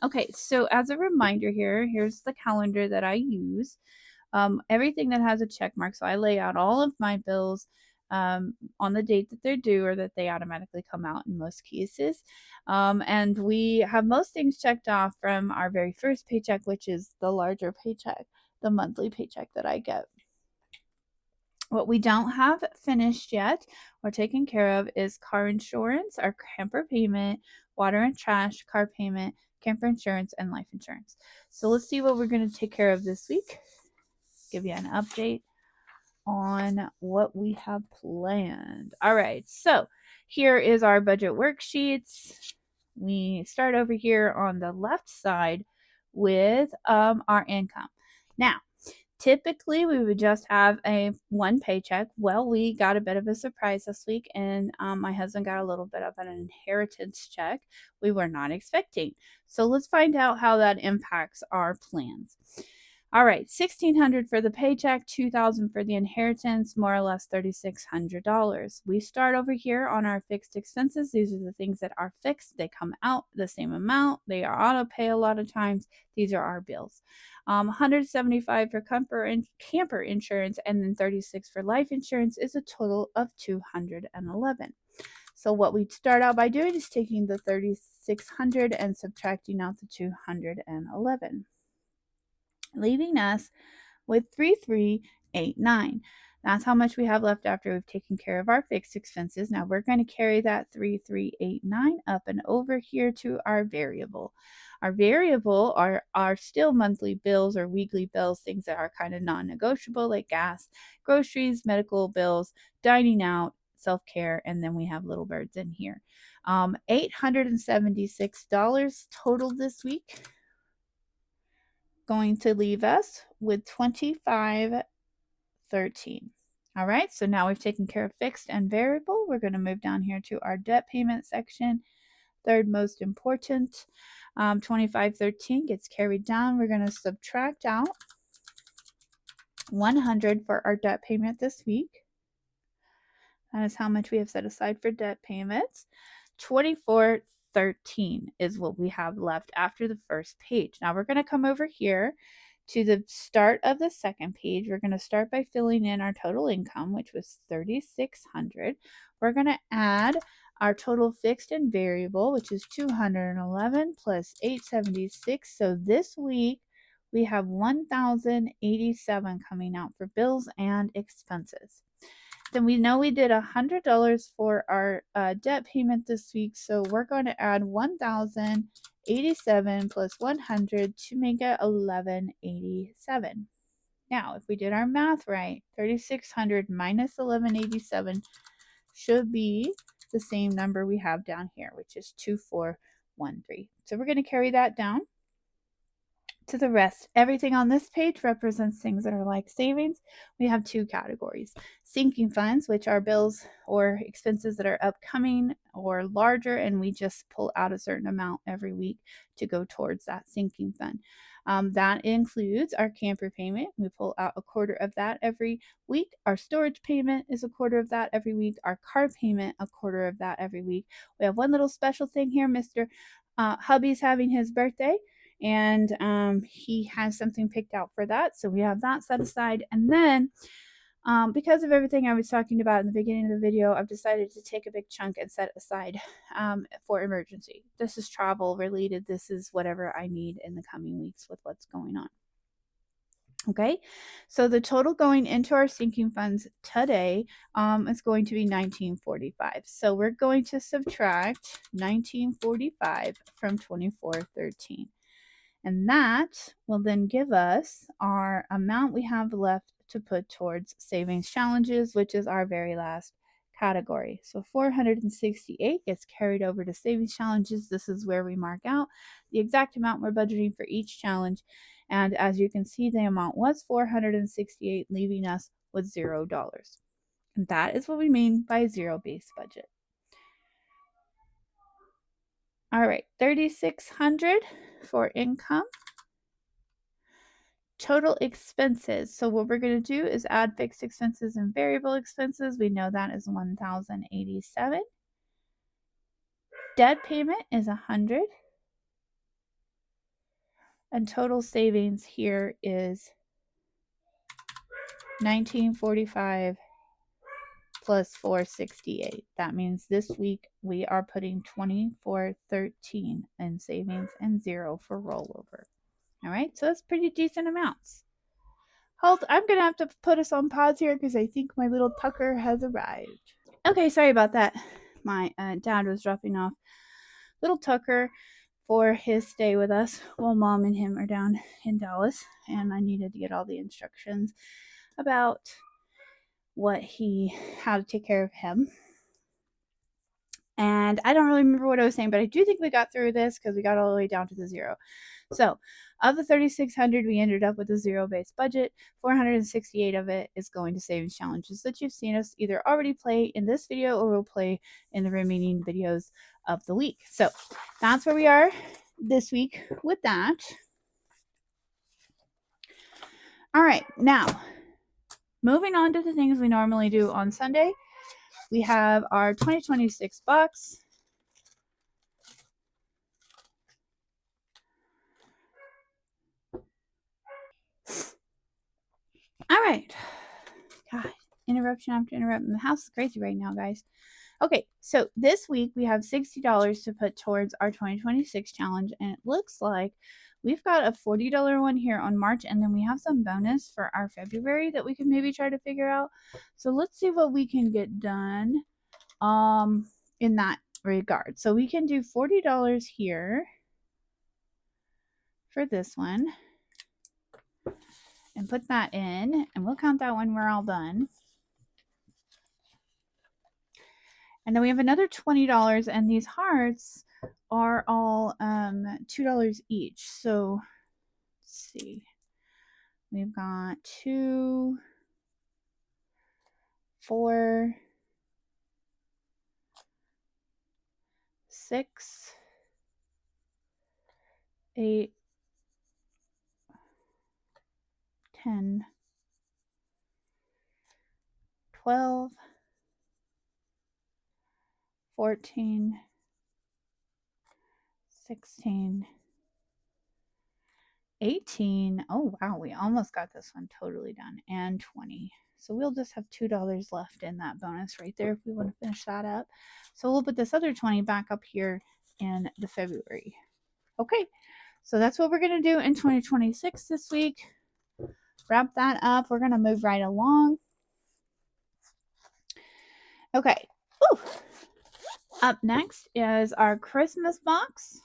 Speaker 1: Okay, so as a reminder here's the calendar that I use. Everything that has a check mark, so I lay out all of my bills on the date that they're due, or that they automatically come out in most cases. And we have most things checked off from our very first paycheck, which is the larger paycheck, the monthly paycheck that I get. What we don't have finished yet or taken care of is car insurance, our camper payment, water and trash, car payment, camper insurance, and life insurance. So let's see what we're going to take care of this week. Give you an update on what we have planned. All right, so here is our budget worksheets. We start over here on the left side with our income. Now, typically we would just have a 1 paycheck. Well, we got a bit of a surprise this week, and my husband got a little bit of an inheritance check we were not expecting. So let's find out how that impacts our plans. All right, $1,600 for the paycheck, $2,000 for the inheritance, more or less $3,600. We start over here on our fixed expenses. These are the things that are fixed. They come out the same amount. They are auto pay a lot of times. These are our bills. $175 for camper insurance, and then $36 for life insurance is a total of $211. So what we'd start out by doing is taking the $3,600 and subtracting out the $211. Leaving us with $3,389. That's how much we have left after we've taken care of our fixed expenses. Now we're going to carry that $3,389 up and over here to our variable. Our variable are still monthly bills or weekly bills, things that are kind of non-negotiable, like gas, groceries, medical bills, dining out, self-care, and then we have little birds in here. $876 total this week. Going to leave us with $2,513. All right, so now we've taken care of fixed and variable. We're going to move down here to our debt payment section. third most important. 2513 gets carried down. We're going to subtract out 100 for our debt payment this week. That is how much we have set aside for debt payments. 2413 is what we have left after the first page. Now we're going to come over here to the start of the second page. We're going to start by filling in our total income, which was 3,600. We're going to add our total fixed and variable, which is 211 plus 876. So this week we have 1,087 coming out for bills and expenses. Then we know we did $100 for our debt payment this week, so we're going to add 1,087 plus 100 to make it 1,187. Now, if we did our math right, 3,600 minus 1,187 should be the same number we have down here, which is 2,413. So we're going to carry that down to the rest. Everything on this page represents things that are like savings. We have two categories: sinking funds, which are bills or expenses that are upcoming or larger, and we just pull out a certain amount every week to go towards that sinking fund. That includes our camper payment. We pull out a quarter of that every week. Our storage payment is a quarter of that every week. Our car payment, a quarter of that every week. We have one little special thing here. Mr. Hubby's having his birthday, and he has something picked out for that, so we have that set aside. And then because of everything I was talking about in the beginning of the video, I've decided to take a big chunk and set aside for emergency. This is travel related. This is whatever I need in the coming weeks with what's going on. Okay, so the total going into our sinking funds today is going to be 1945. So we're going to subtract 1945 from 2413. And that will then give us our amount we have left to put towards savings challenges, which is our very last category. So 468 gets carried over to savings challenges. This is where we mark out the exact amount we're budgeting for each challenge. And as you can see, the amount was 468, leaving us with $0. And that is what we mean by a zero-based budget. All right, 3,600 for income. Total expenses. So what we're going to do is add fixed expenses and variable expenses. We know that is 1,087. Debt payment is 100. And total savings here is 1945 plus 468. That means this week we are putting 2413 in savings and 0 for rollover. All right, so that's pretty decent amounts. Hold, I'm going to have to put us on pause here because I think my little Tucker has arrived. Okay, sorry about that. My dad was dropping off little Tucker for his stay with us while Mom and him are down in Dallas, and I needed to get all the instructions about how to take care of him. And I don't really remember what I was saying, but I do think we got through this because we got all the way down to the 0. So of the 3,600, we ended up with a zero-based budget. 468 of it is going to savings challenges that you've seen us either already play in this video or will play in the remaining videos of the week. So that's where we are this week with that. All right, now moving on to the things we normally do on Sunday. We have our 2026 box. All right. God, interruption after interruption. The house is crazy right now, guys. Okay, so this week we have $60 to put towards our 2026 challenge, and it looks like we've got a $40 one here on March, and then we have some bonus for our February that we can maybe try to figure out. So let's see what we can get done in that regard. So we can do $40 here for this one and put that in, and we'll count that when we're all done. And then we have another $20, and these hearts are all $2 each. So let's see. We've got 2, 4, 6, 8, 10, 12, 14, 16, 18. Oh, wow. We almost got this one totally done. And 20. So we'll just have $2 left in that bonus right there if we want to finish that up. So we'll put this other 20 back up here in the February. Okay. So that's what we're going to do in 2026 this week. Wrap that up. We're going to move right along. Okay. Woo. Up next is our Christmas box.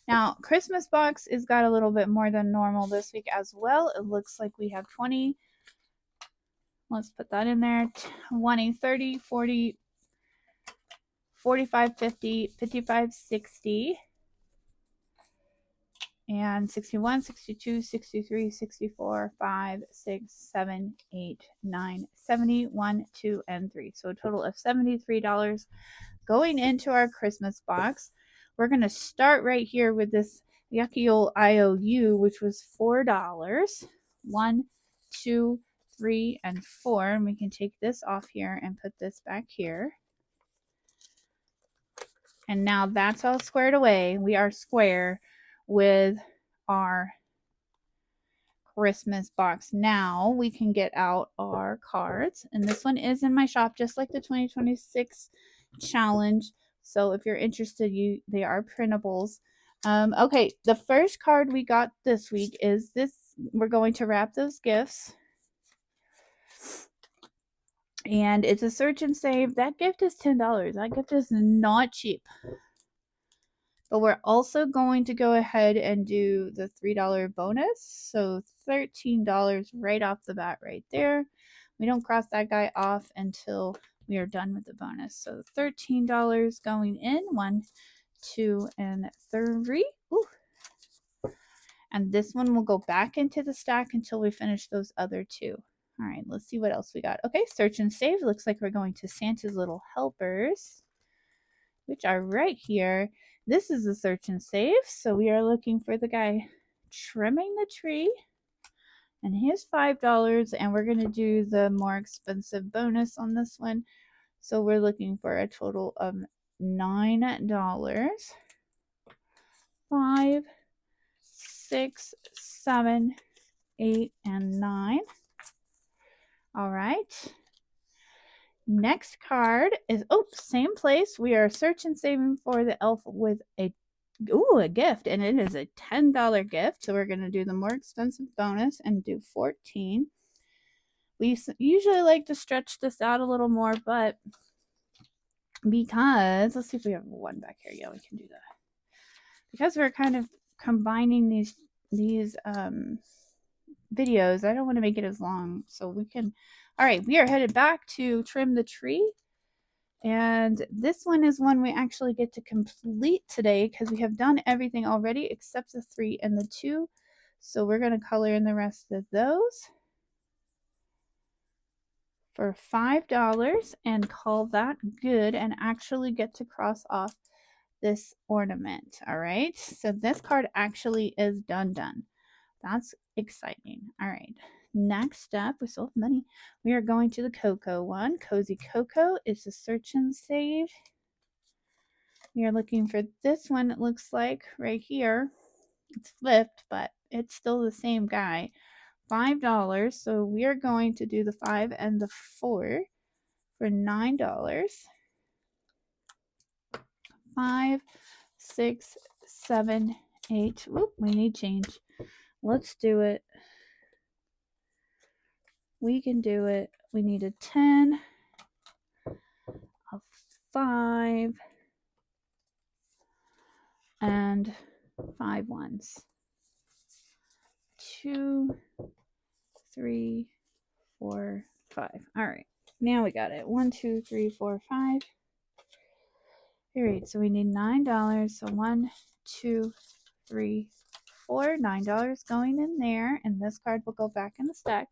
Speaker 1: Now, Christmas box has got a little bit more than normal this week as well. It looks like we have 20. Let's put that in there. 20, 30, 40, 45, 50, 55, 60, and 61, 62, 63, 64, 5, 6, 7, 8, 9, 70, 1, 2, and 3. So a total of $73 going into our Christmas box. We're going to start right here with this yucky old IOU, which was $4. 1, 2, 3, and 4. And we can take this off here and put this back here. And now that's all squared away. We are square with our Christmas box. Now we can get out our cards. And this one is in my shop, just like the 2026 challenge. So if you're interested, they are printables. Okay, the first card we got this week is this. We're going to wrap those gifts. And it's a search and save. That gift is $10. That gift is not cheap. But we're also going to go ahead and do the $3 bonus. So $13 right off the bat right there. We don't cross that guy off until we are done with the bonus. So $13 going in. 1, 2, and 3. Ooh. And this one will go back into the stack until we finish those other 2. All right, let's see what else we got. Okay, search and save. Looks like we're going to Santa's Little Helpers, which are right here. This is a search and save. So we are looking for the guy trimming the tree. And he's $5. And we're going to do the more expensive bonus on this one. So we're looking for a total of $9. 5, 6, 7, 8, and 9. All right. Next card is, same place. We are search and saving for the elf with a gift, and it is a $10 gift. So we're going to do the more expensive bonus and do 14. We usually like to stretch this out a little more, but because, let's see if we have one back here. Yeah, we can do that. Because we're kind of combining these videos, I don't want to make it as long, so we can. All right, we are headed back to trim the tree. And this one is one we actually get to complete today because we have done everything already except the 3 and the 2. So we're going to color in the rest of those for $5 and call that good and actually get to cross off this ornament. All right. So this card actually is done. That's exciting. All right. Next up, we still have money. We are going to the Cocoa one. Cozy Cocoa is the search and save. We are looking for this one. It looks like right here. It's flipped, but it's still the same guy. $5. So we are going to do the 5 and the 4 for $9. 5, 6, 7, 8. Whoop, we need change. Let's do it. We can do it. We need a 10, a 5, and 5 ones. 2, 3, 4, 5. All right. Now we got it. 1, 2, 3, 4, 5. All right. So we need $9. So 1, 2, 3, 4. $9 going in there. And this card will go back in the stack.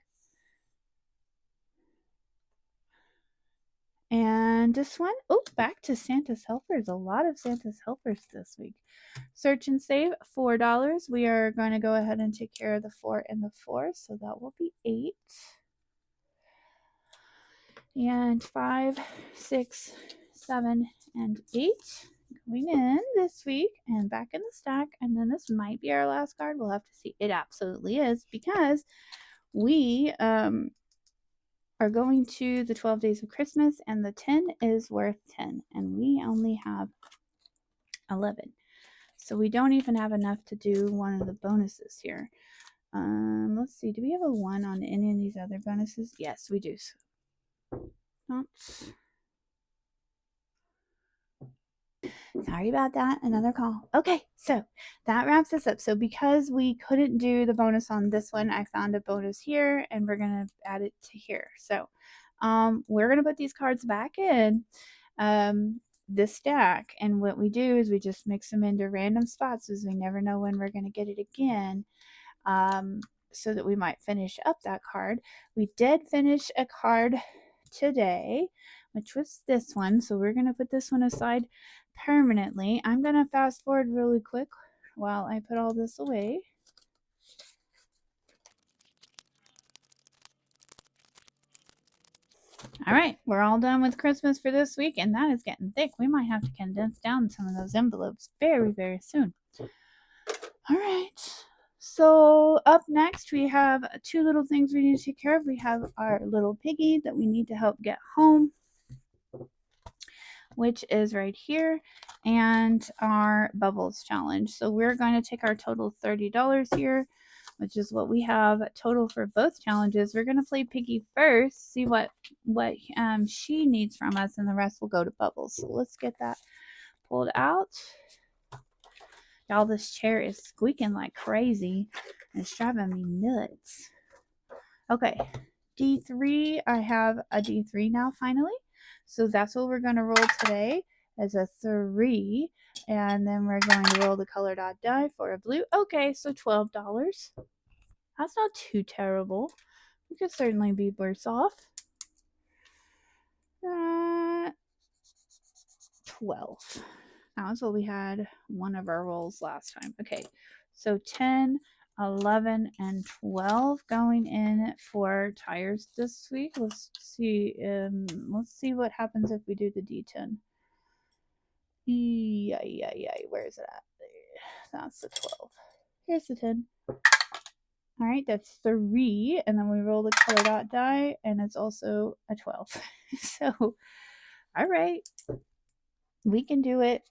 Speaker 1: And this one, oh, back to Santa's Helpers. A lot of Santa's Helpers this week. Search and save, $4. We are going to go ahead and take care of the 4 and the 4, so that will be 8. And 5, 6, 7, and 8 going in this week and back in the stack. And then this might be our last card. We'll have to see. It absolutely is, because we are going to the 12 days of Christmas, and the 10 is worth 10, and we only have 11. So we don't even have enough to do one of the bonuses here. Let's see. Do we have a 1 on any of these other bonuses? Yes, we do. Oops. Sorry about that. Another call. Okay, so that wraps us up. So because we couldn't do the bonus on this one, I found a bonus here, and we're going to add it to here. So we're going to put these cards back in this stack, and what we do is we just mix them into random spots, as we never know when we're going to get it again, so that we might finish up that card. We did finish a card today, which was this one, so we're going to put this one aside permanently. I'm going to fast forward really quick while I put all this away. All right, we're all done with Christmas for this week, and that is getting thick. We might have to condense down some of those envelopes very, very soon. All right, so up next we have 2 little things we need to take care of. We have our little piggy that we need to help get home, which is right here, and our bubbles challenge. So we're going to take our total $30 here, which is what we have total for both challenges. We're going to play Piggy first, see what she needs from us, and the rest will go to Bubbles. So let's get that pulled out. Y'all, this chair is squeaking like crazy, and it's driving me nuts. Okay, D3, I have a D3 now finally. So that's what we're going to roll today, as a 3. And then we're going to roll the color dot die for a blue. Okay, so $12. That's not too terrible. We could certainly be worse off. 12. That's what we had one of our rolls last time. Okay, so 10, 11, and 12 going in for tires this week. Let's see. Let's see what happens if we do the D10. Where is it at? That's the 12. Here's the 10. All right, that's 3, and then we roll the color dot die, and it's also a 12. So, all right, we can do it.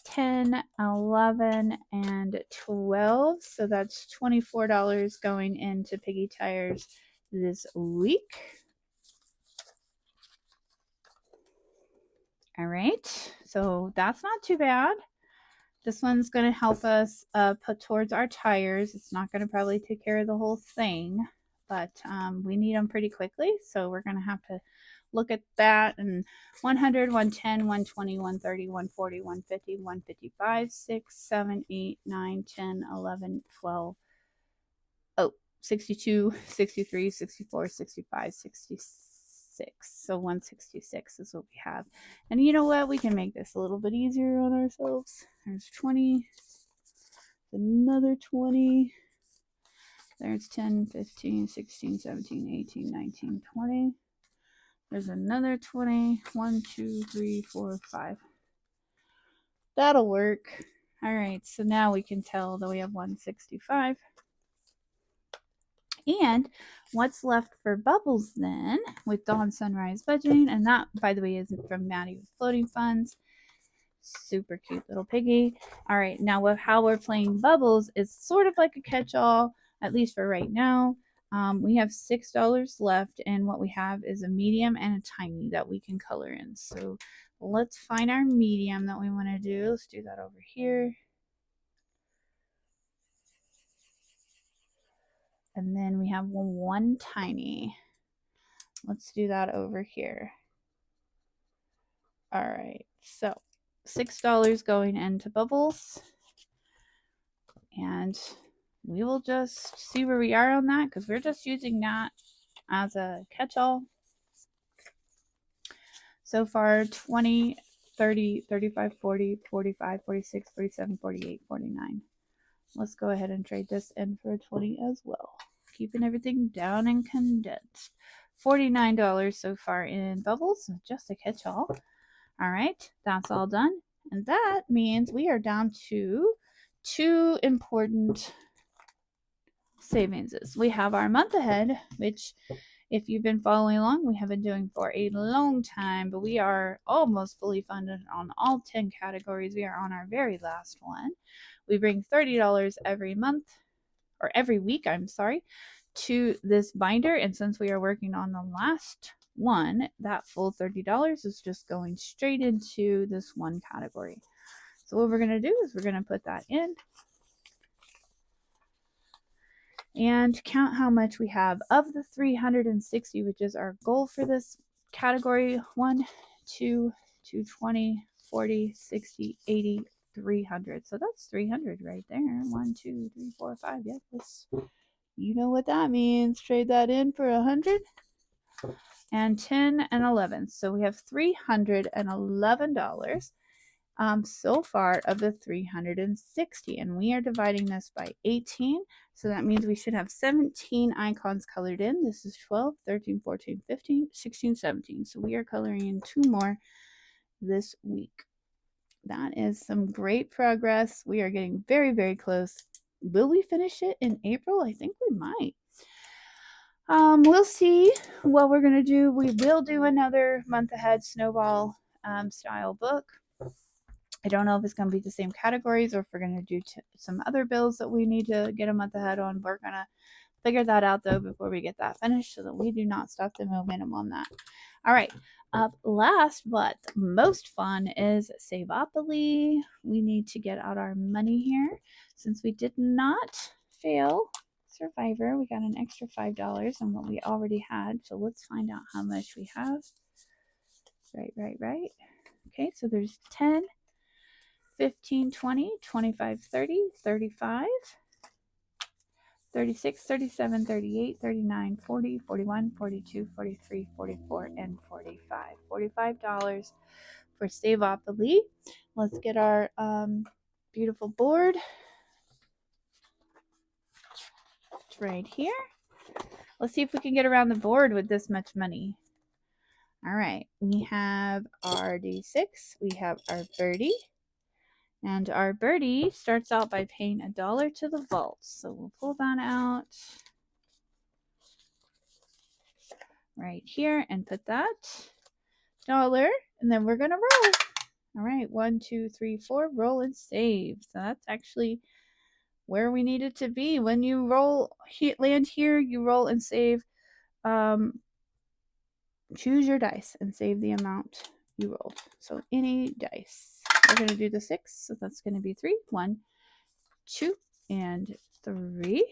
Speaker 1: 10, 11, and 12. So that's $24 going into Piggy Tires this week. All right, so that's not too bad. This one's going to help us put towards our tires. It's not going to probably take care of the whole thing, but we need them pretty quickly. So we're going to have to look at that. And 100, 110, 120, 130, 140, 150, 155, 6, 7, 8, 9, 10, 11, 12. Oh, 62, 63, 64, 65, 66. So 166 is what we have. And you know what? We can make this a little bit easier on ourselves. There's 20. Another 20. There's 10, 15, 16, 17, 18, 19, 20. There's another 20. 1, 2, 3, 4, 5. That'll work. All right, so now we can tell that we have 165. And what's left for Bubbles then with Dawn Sunrise Budgeting, and that, by the way, isn't from Maddie with Floating Funds. Super cute little piggy. All right, now with how we're playing Bubbles, it's sort of like a catch-all, at least for right now. We have $6 left, and what we have is a medium and a tiny that we can color in. So let's find our medium that we want to do. Let's do that over here. And then we have one tiny. Let's do that over here. All right, so $6 going into Bubbles. And we will just see where we are on that, because we're just using that as a catch-all. So far, 20, 30, 35, 40, 45, 46, 47, 48, 49. Let's go ahead and trade this in for a 20 as well. Keeping everything down and condensed. $49 so far in bubbles, just a catch-all. All right, that's all done. And that means we are down to 2 important savings. We have our month ahead, which if you've been following along, we have been doing for a long time, but we are almost fully funded on all 10 categories. We are on our very last one. We bring $30 every month, or every week, I'm sorry, to this binder. And since we are working on the last one, that full $30 is just going straight into this one category. So what we're going to do is we're going to put that in and count how much we have of the 360, which is our goal for this category. 1, 2, 220, 40, 60, 80, 300. So that's 300 right there. 1, 2, 3, 4, 5. Yep, you know what that means. Trade that in for 100 and 10 and 11. So we have $311 so far of the 360, and we are dividing this by 18. So that means we should have 17 icons colored in. This is 12, 13, 14, 15, 16, 17. So we are coloring in 2 more this week. That is some great progress. We are getting very, very close. Will we finish it in April? I think we might. We'll see what we're going to do. We will do another month ahead snowball style book. I don't know if it's going to be the same categories or if we're going to do some other bills that we need to get a month ahead on. We're going to figure that out, though, before we get that finished so that we do not stop the momentum on that. All right. Up last but most fun is Saveopoly. We need to get out our money here. Since we did not fail Survivor, we got an extra $5 on what we already had. So let's find out how much we have. Right. Okay, so there's 10, 15, 20, 25, 30, 35, 36, 37, 38, 39, 40, 41, 42, 43, 44, and 45. $45 for Saveopoly. Let's get our beautiful board. It's right here. Let's see if we can get around the board with this much money. All right, we have our D6. We have our birdie. And our birdie starts out by paying $1 to the vault. So we'll pull that out right here and put that $1. And then we're going to roll. All right, 1, 2, 3, 4, roll and save. So that's actually where we need it to be. When you land here, you roll and save. Choose your dice and save the amount you rolled. So any dice. We're going to do the 6, so that's going to be 3. 1, 2, and 3.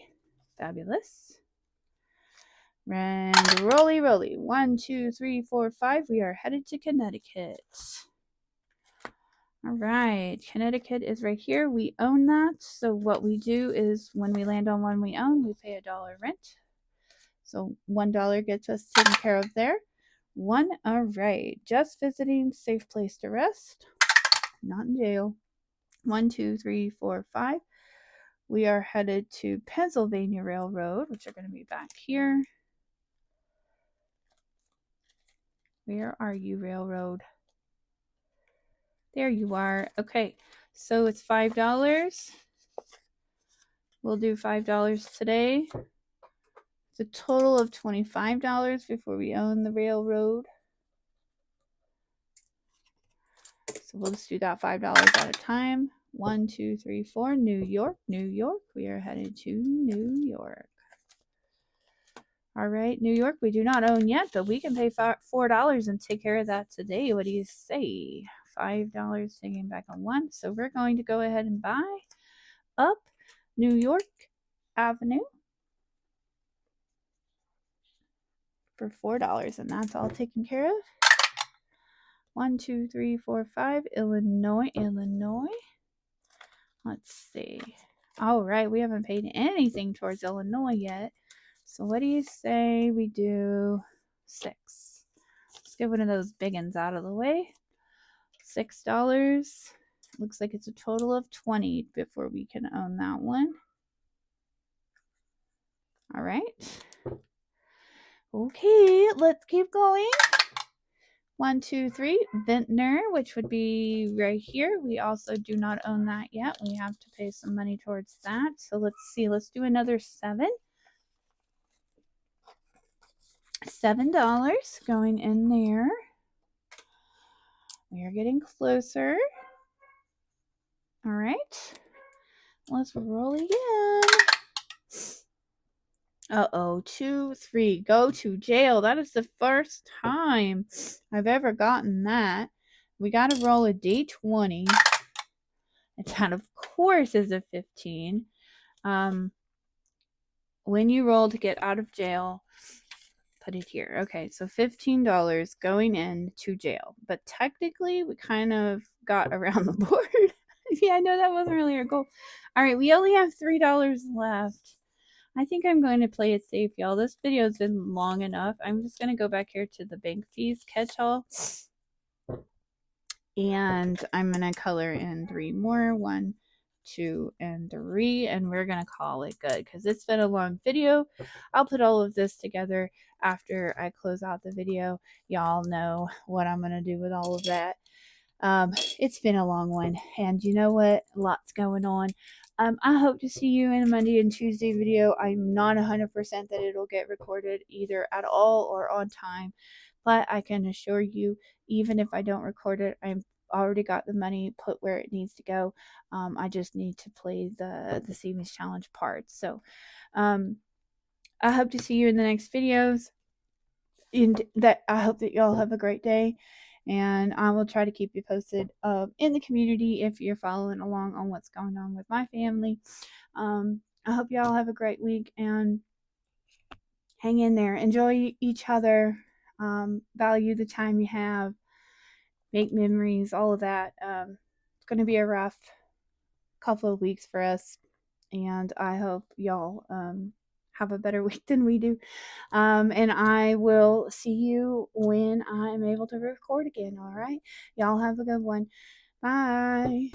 Speaker 1: Fabulous. And rolly. 1, 2, 3, 4, 5. We are headed to Connecticut. All right, Connecticut is right here. We own that. So what we do is when we land on one we own, we pay $1 rent. So $1 gets us taken care of there. 1, all right. Just visiting, safe place to rest. Not in jail. 1, 2, 3, 4, 5. We are headed to Pennsylvania Railroad, which are going to be back here. Where are you, Railroad? There you are. Okay, so it's $5. We'll do $5 today. It's a total of $25 before we own the railroad. So we'll just do that $5 at a time. 1, 2, 3, 4. New York. We are headed to New York. All right, New York, we do not own yet, but we can pay $4 and take care of that today. What do you say? $5 taking back on 1. So we're going to go ahead and buy up New York Avenue for $4, and that's all taken care of. 1, 2, 3, 4, 5. Illinois. Let's see. All right, we haven't paid anything towards Illinois yet. So what do you say we do 6? Let's get one of those big ones out of the way. $6. Looks like it's a total of 20 before we can own that one. All right. Okay, let's keep going. 1, 2, 3. Vintner, which would be right here. We also do not own that yet. We have to pay some money towards that. So let's see. Let's do another 7. $7 going in there. We are getting closer. All right. Let's roll again. Uh-oh, 2, 3. Go to jail. That is the first time I've ever gotten that. We got to roll a D20. That, of course, is a 15. When you roll to get out of jail, put it here. Okay, so $15 going into jail. But technically, we kind of got around the board. Yeah, I know that wasn't really our goal. All right, we only have $3 left. I think I'm going to play it safe, y'all. This video has been long enough. I'm just going to go back here to the bank fees catch-all. And I'm going to color in 3 more. 1, 2, and 3. And we're going to call it good because it's been a long video. I'll put all of this together after I close out the video. Y'all know what I'm going to do with all of that. It's been a long one. And you know what? Lots going on. I hope to see you in a Monday and Tuesday video. I'm not 100% that it'll get recorded either at all or on time, but I can assure you, even if I don't record it, I've already got the money put where it needs to go. I just need to play the savings challenge part. So, I hope to see you in the next videos. And that I hope that y'all have a great day. And I will try to keep you posted in the community if you're following along on what's going on with my family. I hope y'all have a great week and hang in there. Enjoy each other. Value the time you have. Make memories, all of that. It's going to be a rough couple of weeks for us. And I hope y'all have a better week than we do. And I will see you when I'm able to record again. All right. Y'all have a good one. Bye.